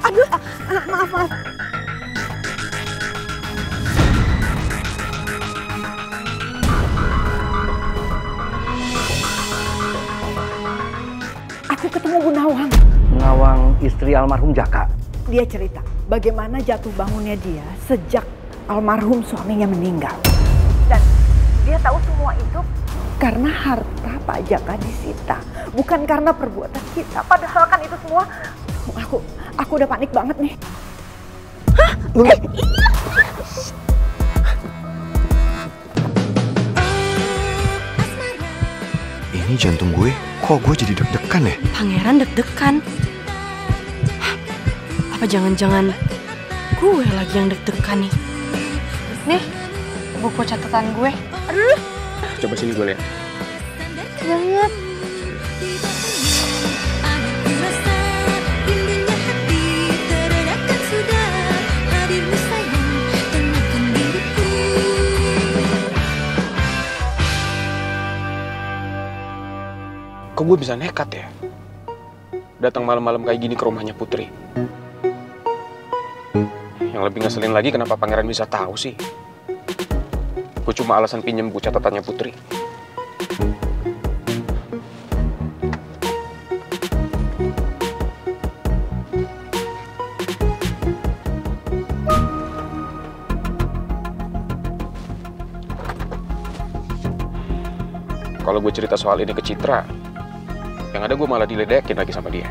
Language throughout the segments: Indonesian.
Aduh, maaf, maaf. Aku ketemu Bu Nawang. Nawang istri almarhum Jaka. Dia cerita bagaimana jatuh bangunnya dia sejak almarhum suaminya meninggal. Dan dia tahu semua itu karena harta Pak Jaka disita, bukan karena perbuatan kita. Padahal kan itu semua, aku udah panik banget nih. Hah? Iya. Ini jantung gue, kok gue jadi deg-degan ya? Pangeran deg-degan. Apa jangan-jangan gue lagi yang deg-degan nih? Nih, buku catatan gue. Aduh. Coba sini gue lihat. Banget. Kok gue bisa nekat ya? Datang malam-malam kayak gini ke rumahnya Putri. Yang lebih ngeselin lagi kenapa pangeran bisa tahu sih? Gue cuma alasan pinjem buku catatannya Putri. Kalau gue cerita soal ini ke Citra, yang ada gue malah diledekin lagi sama dia.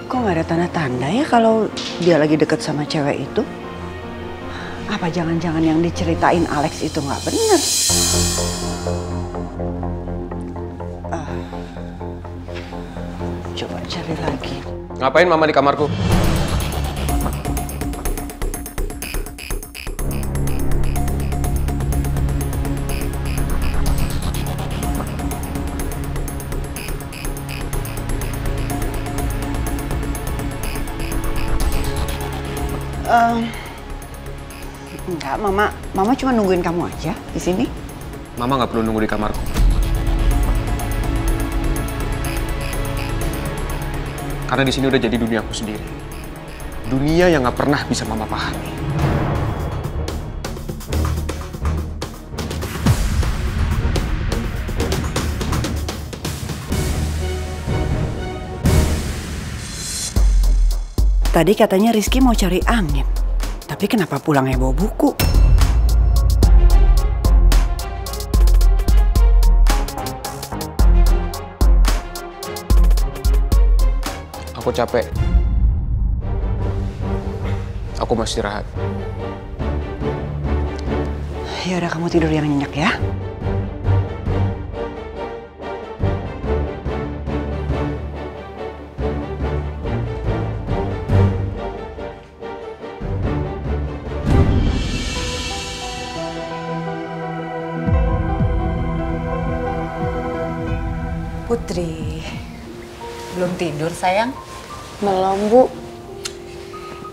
Kok nggak ada tanda-tanda ya kalau dia lagi deket sama cewek itu? Apa jangan-jangan yang diceritain Alex itu nggak bener? Coba cari lagi. Ngapain mama di kamarku? Enggak, Mama cuma nungguin kamu aja di sini. Mama nggak perlu nunggu di kamarku. Karena di sini udah jadi duniaku sendiri. Dunia yang nggak pernah bisa mama pahami. Tadi katanya Rizky mau cari angin. Tapi kenapa pulangnya bawa buku? Aku capek. Aku mau istirahat. Ya udah, kamu tidur yang nyenyak ya. Putri, belum tidur sayang? Belum, Bu.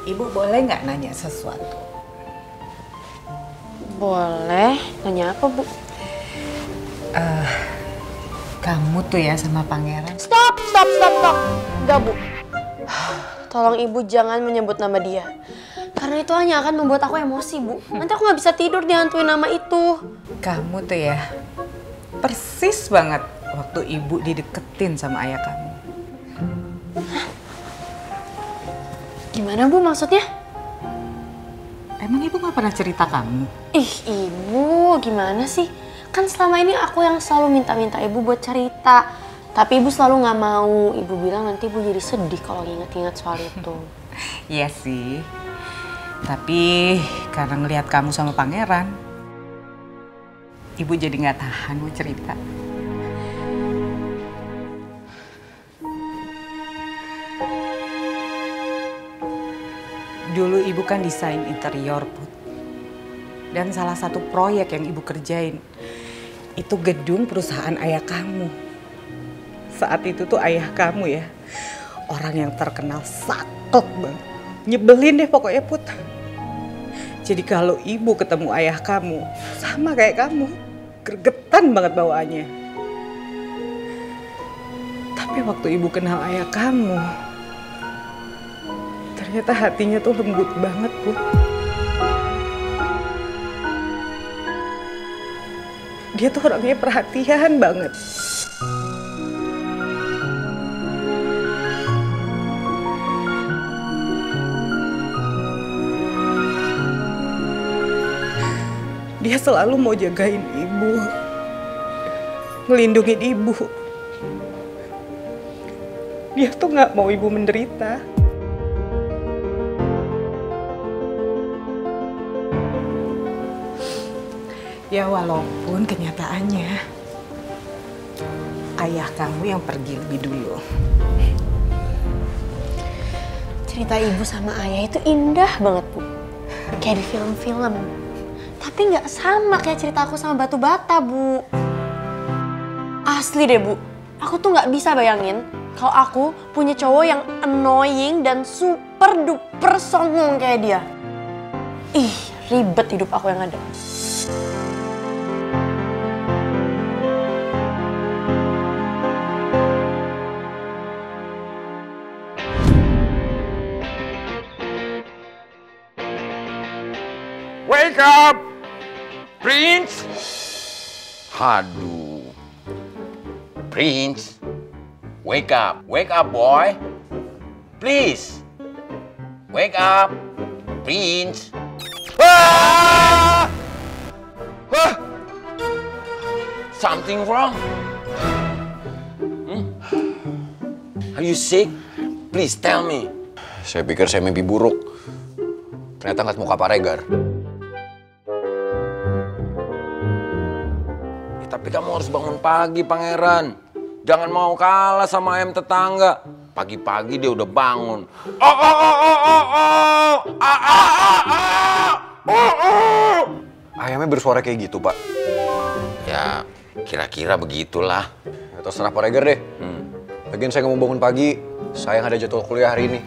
Ibu boleh nggak nanya sesuatu? Boleh. Nanya apa, Bu? Kamu tuh ya sama pangeran. Stop. Enggak, Bu. Tolong Ibu jangan menyebut nama dia. Karena itu hanya akan membuat aku emosi, Bu. Nanti aku nggak bisa tidur dihantuin nama itu. Kamu tuh ya, persis banget waktu ibu dideketin sama ayah kamu. Gimana, Bu, maksudnya? Emang ibu nggak pernah cerita kamu? Ih, Ibu, gimana sih? Kan selama ini aku yang selalu minta-minta Ibu buat cerita. Tapi Ibu selalu nggak mau. Ibu bilang nanti Ibu jadi sedih kalau inget-inget soal itu. Iya sih. Tapi karena ngelihat kamu sama pangeran, ibu jadi nggak tahan mau cerita. Ibu kan desain interior, Put. Dan salah satu proyek yang Ibu kerjain itu gedung perusahaan ayah kamu. Saat itu tuh ayah kamu ya, orang yang terkenal saklek banget. Nyebelin deh pokoknya, Put. Jadi kalau Ibu ketemu ayah kamu, sama kayak kamu, gregetan banget bawaannya. Tapi waktu Ibu kenal ayah kamu, ternyata hatinya tuh lembut banget, Put. Dia tuh orangnya perhatian banget. Dia selalu mau jagain Ibu, ngelindungin Ibu. Dia tuh nggak mau Ibu menderita. Ya walaupun kenyataannya ayah kamu yang pergi lebih dulu. Cerita ibu sama ayah itu indah banget, Bu. Kayak di film-film. Tapi nggak sama kayak cerita aku sama batu bata, Bu. Asli deh, Bu. Aku tuh nggak bisa bayangin kalau aku punya cowok yang annoying dan super duper songong kayak dia. Ih, ribet hidup aku yang ada. Wake up, Prince. Aduh, Prince, wake up, boy. Please, wake up, Prince. Ah! Ah! Something wrong? Are you sick? Please tell me. Saya pikir saya mimpi buruk. Ternyata ngeliat muka Pak Regar. Tapi kamu harus bangun pagi, Pangeran. Jangan mau kalah sama ayam tetangga. Pagi-pagi dia udah bangun. Ayamnya bersuara kayak gitu, Pak. Ya, kira-kira begitulah. Ya, terserah Pak Regar deh. Lagian saya nggak mau bangun pagi. Saya nggak ada jadwal kuliah hari ini.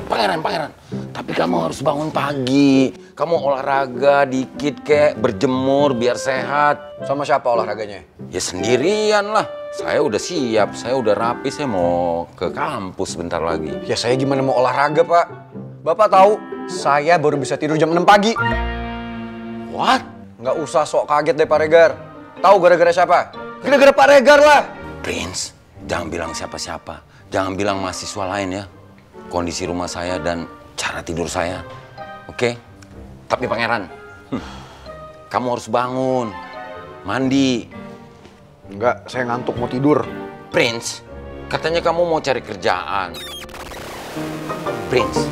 Pangeran. Tapi kamu harus bangun pagi. Kamu olahraga dikit kek, berjemur biar sehat. Sama siapa olahraganya? Ya sendirian lah. Saya udah siap, saya udah rapi, saya mau ke kampus bentar lagi. Ya saya gimana mau olahraga, Pak? Bapak tahu, saya baru bisa tidur jam 6 pagi. What? Nggak usah sok kaget deh Pak Regar. Tahu gara-gara siapa? Gara-gara Pak Regar lah. Prince, jangan bilang siapa-siapa. Jangan bilang mahasiswa lain ya. Kondisi rumah saya dan cara tidur saya. Oke? Tapi Pangeran, kamu harus bangun. Mandi. Enggak, saya ngantuk mau tidur. Prince, katanya kamu mau cari kerjaan. Prince,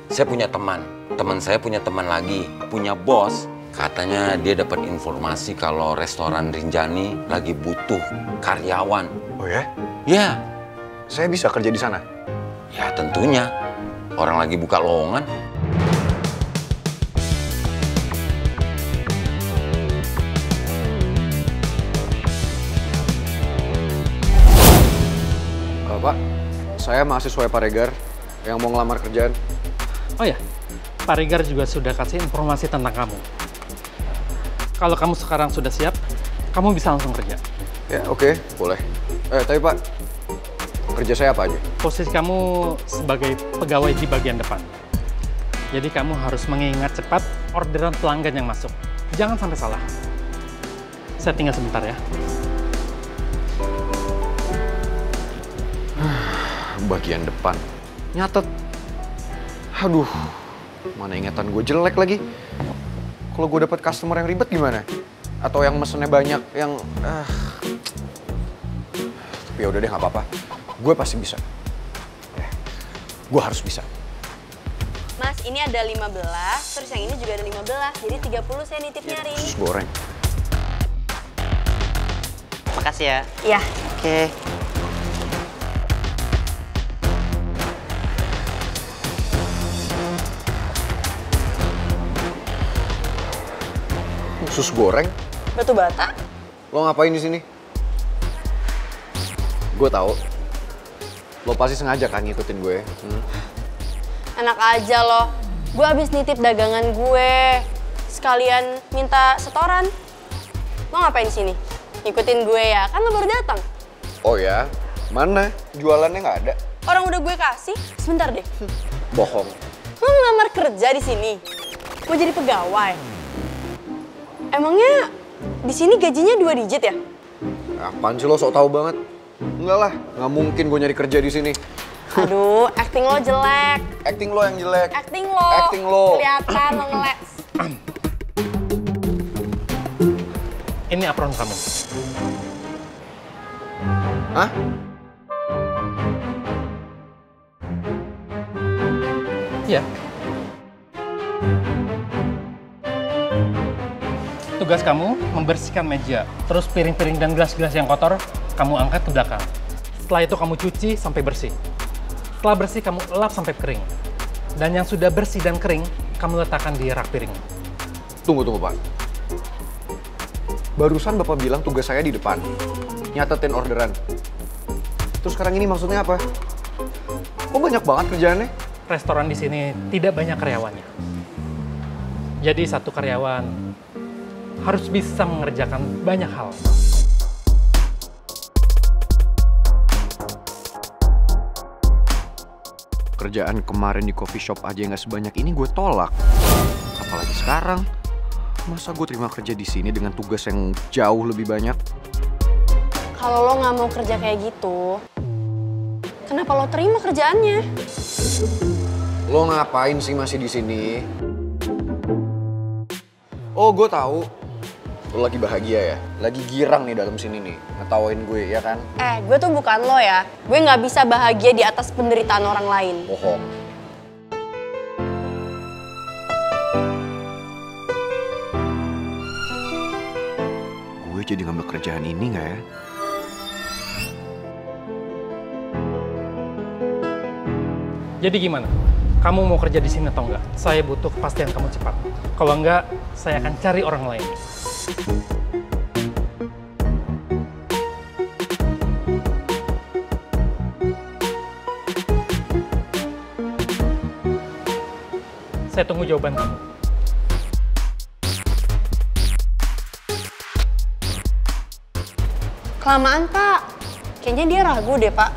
saya punya teman. Teman saya punya teman lagi. Punya bos. Katanya dia dapat informasi kalau restoran Rinjani lagi butuh karyawan. Oh ya? Ya. Saya bisa kerja di sana? Ya tentunya. Orang lagi buka lowongan. Pak, saya mahasiswa Pak Regar yang mau ngelamar kerjaan. Oh ya, Pak Regar juga sudah kasih informasi tentang kamu. Kalau kamu sekarang sudah siap, kamu bisa langsung kerja. Ya oke, boleh. Tapi Pak, kerja saya apa aja? Posisi kamu sebagai pegawai di bagian depan. Jadi kamu harus mengingat cepat orderan pelanggan yang masuk. Jangan sampai salah. Saya tinggal sebentar ya. Bagian depan. Nyatet. Aduh, mana ingatan gue jelek lagi. Kalau gue dapet customer yang ribet gimana? Atau yang mesennya banyak, yang... Tapi ya udah deh, nggak apa-apa. Gue pasti bisa. Gue harus bisa. Mas, ini ada 15, terus yang ini juga ada 15. Jadi 30 saya nitipnya hari ini. Sus goreng. Makasih ya. Iya. Oke. Sus goreng? Batu bata? Lo ngapain di sini? Gue tahu. Lo pasti sengaja kan ngikutin gue. Enak aja lo. Gue abis nitip dagangan gue. Sekalian minta setoran. Lo ngapain di sini? Ngikutin gue ya? Kan lo baru datang. Oh ya? Mana? Jualannya nggak ada? Orang udah gue kasih. Sebentar deh. Bohong. Lo ngelamar kerja di sini? Mau jadi pegawai? Emangnya di sini gajinya 2 digit ya? Apaan sih lo sok tahu banget? Enggak lah, nggak mungkin gue nyari kerja di sini. Aduh, acting lo jelek. Acting lo yang jelek. Acting lo. Acting lo. Kelihatan lo ngeles. Ini apron kamu. Hah? Iya. Tugas kamu membersihkan meja, terus piring-piring dan gelas-gelas yang kotor kamu angkat ke belakang. Setelah itu kamu cuci sampai bersih. Setelah bersih kamu elap sampai kering. Dan yang sudah bersih dan kering, kamu letakkan di rak piring. Tunggu, Pak. Barusan Bapak bilang tugas saya di depan. Nyatetin orderan. Terus sekarang ini maksudnya apa? Kok banyak banget kerjaannya? Restoran di sini tidak banyak karyawannya. Jadi satu karyawan harus bisa mengerjakan banyak hal. Kerjaan kemarin di coffee shop aja nggak sebanyak ini gue tolak. Apalagi sekarang. Masa gue terima kerja di sini dengan tugas yang jauh lebih banyak? Kalau lo nggak mau kerja kayak gitu, kenapa lo terima kerjaannya? Lo ngapain sih masih di sini? Oh, gue tahu. Lo lagi bahagia ya? Lagi girang nih dalam sini nih, ngetawain gue, ya kan? Gue tuh bukan lo ya. Gue nggak bisa bahagia di atas penderitaan orang lain. Bohong. Gue jadi ngambil kerjaan ini nggak ya? Jadi gimana? Kamu mau kerja di sini atau enggak? Saya butuh kepastian kamu cepat. Kalau enggak, saya akan cari orang lain. Saya tunggu jawaban kamu. Kelamaan, Pak. Kayaknya dia ragu deh, Pak.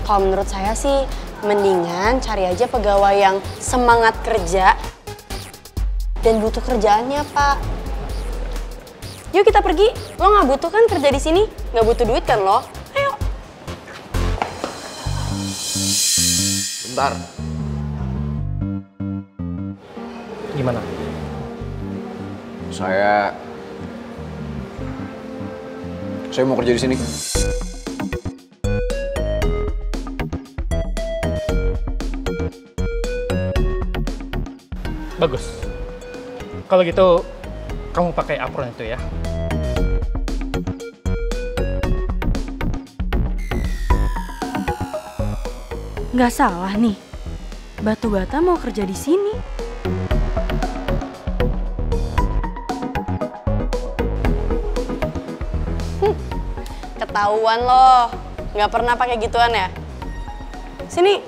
Kalau menurut saya sih, mendingan cari aja pegawai yang semangat kerja dan butuh kerjaannya, Pak. Yuk kita pergi. Lo nggak butuh kan kerja di sini? Nggak butuh duit kan lo? Ayo. Bentar. Gimana? Saya mau kerja di sini. Bagus. Kalau gitu, kamu pakai apron itu ya. Nggak salah nih. Batu bata mau kerja di sini. Ketahuan lo. Nggak pernah pakai gituan ya? Sini.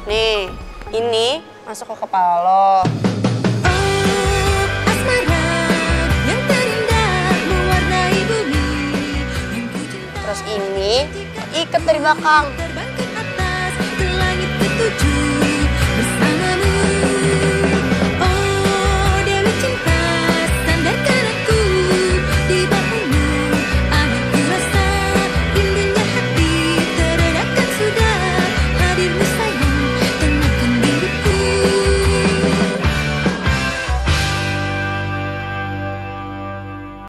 Nih, ini masuk ke kepala lo. Terus ini ikat dari belakang.